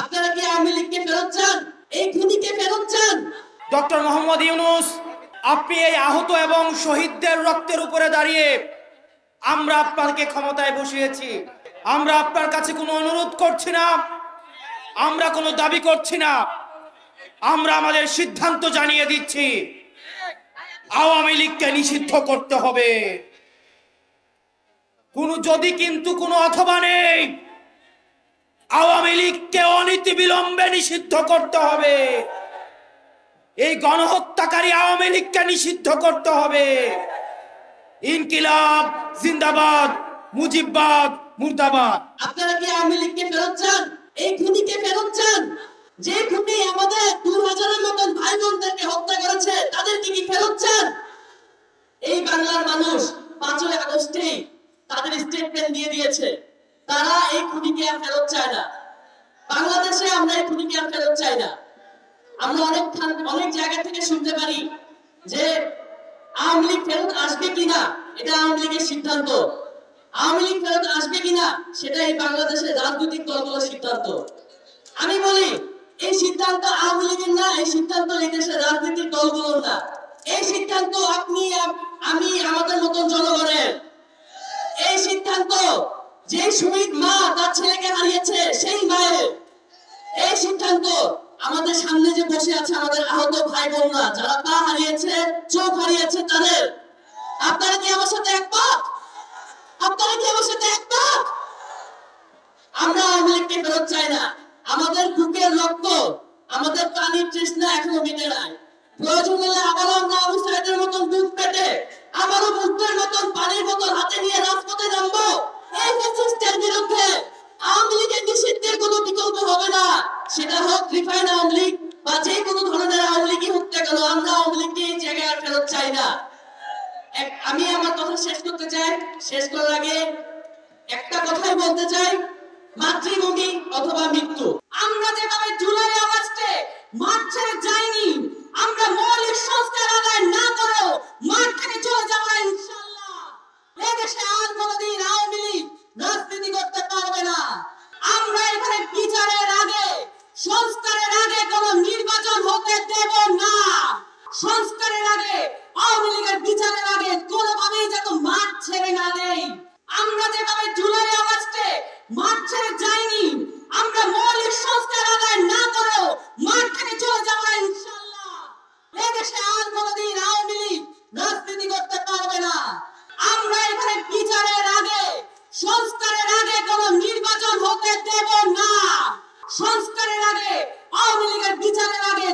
আপনারা কি আওয়ামী লীগকে ফেরত চান? এই খুনিকে ফেরত চান? ডক্টর মোহাম্মদ ইউনূস, আপনি এই আহত এবং শহীদদের রক্তের উপরে দাঁড়িয়ে আমরা আপনাকে ক্ষমতায় বসিয়েছি। আমরা আপনার কাছে কোনো অনুরোধ করছি না, আমরা কোনো দাবি করছি না, আমরা আমাদের সিদ্ধান্ত জানিয়ে দিচ্ছি, আওয়ামী লীগকে নিষিদ্ধ করতে হবে। যদি কিন্তু কোনো অথবা নেই, আওয়ামী লীগকে অনীতি বিলম্বে নিষিদ্ধ করতে হবে। এই গণহত্যাকারী আওয়ামী লীগকে নিষিদ্ধ করতে হবে। ইনকিলাব জিন্দাবাদ, মুজিববাদ মুর্দাবাদ। আপনারা কি আওয়ামী লীগকে ফেরত চান? এই খুনিকে ফেরত চান? যে খুনি আমাদের 2000-এর মতন ভাই বোনদেরকে হত্যা করেছে, তাদেরকে কি ফেরত চান? এই বাংলার মানুষ 5ই আগস্টে তাদের স্টেটমেন্ট দিয়ে দিয়েছে, তারা এই খুনিকে আর ফেরত চায় না। বাংলাদেশে আমরা এই খুনিকে আর ফেরত চাই না। আমরা অনেক জায়গা থেকে শুনতে পারি যে আওয়ামী লীগ ফেরত আসবে কিনা এটা আওয়ামী লীগের সিদ্ধান্ত, আওয়ামী লীগ ফেরত আসবে কিনা সেটা এই বাংলাদেশের রাজনৈতিক দলগুলোর সিদ্ধান্ত। আমি বলি এই সিদ্ধান্ত আওয়ামী লীগের না, এই সিদ্ধান্ত এই দেশের রাজনৈতিক দলগুলোর না, এই সিদ্ধান্ত আপনি আমি আমাদের মতন জনগণের। এই সিদ্ধান্ত যে শহীদ মা তার ছেলেকে হারিয়েছে সেই মায়ের। এই সিদ্ধান্ত আমাদের সামনে যে বসে আছে আমাদের আহত ভাই বোনরা, যারা পা হারিয়েছে, চোখ হারিয়েছে, তাদের। আপনারা কি আমার সাথে একমত? আপনারা কি আমার সাথে একমত? আমরা আওয়ামী লীগকে ফেরত চাই না। আমাদের বুকের রক্ত, আমাদের প্রাণীর তৃষ্ণা এখনো মিটে নাই। প্রয়োজন হলে আবারও আমরা আবু সাইদের মতন বুক পেটে, আবারও মুক্তের মতন পানির বোতল হাতে নিয়ে রাজপথে নামবো। এই ফ্যাসিস্টের বিরুদ্ধে আওয়ামী লীগের নিষিদ্ধের কোনো বিকল্প হবে না। সেটা হোক রিফাইন আওয়ামী লীগ বা যে কোনো ধরনের আওয়ামী লীগই হোক না কেন, আমরা আওয়ামী লীগকে এই জায়গায় আর ফেরত চাই না। আমি আমার কথা শেষ করতে চাই। শেষ করার আগে একটা কথাই বলতে চাই, মাতৃভূমি অথবা মৃত্যু। আমরা যেভাবে জুলাই আগস্টে মাঠ ছেড়ে যাইনি, আমরা মৌলিক সংস্কার আদায় না করেও মাঠ থেকে চলে যাবো ইনশাআল্লাহ। এদেশে আর কোনোদিন আওয়ামী লীগ রাজনীতি করতে পারবে না। আমরা এখানে বিচারের আগে, সংস্কারের আগে কোনো নির্বাচন হতে দেব না। সংস্কারের আগে, আওয়ামী লীগের বিচারের আগে কোনোভাবেই যেন মাঠ ছেড়ে না দেই। আমরা যেভাবে জুলাই আগস্টে মাঠ ছেড়ে যাইনি, আমরা মৌলিক সংস্কার আদায় না করেও মাঠ থেকে চলে যাবো ইনশাআল্লাহ। এদেশে আর কোনোদিন আওয়ামী লীগ রাজনীতি করতে পারবে না। আমরা এখানে বিচারের আগে, সংস্কারের আগে কোনো নির্বাচন হতে দেব না। সংস্কারের আগে, আওয়ামী লীগের বিচারের আগে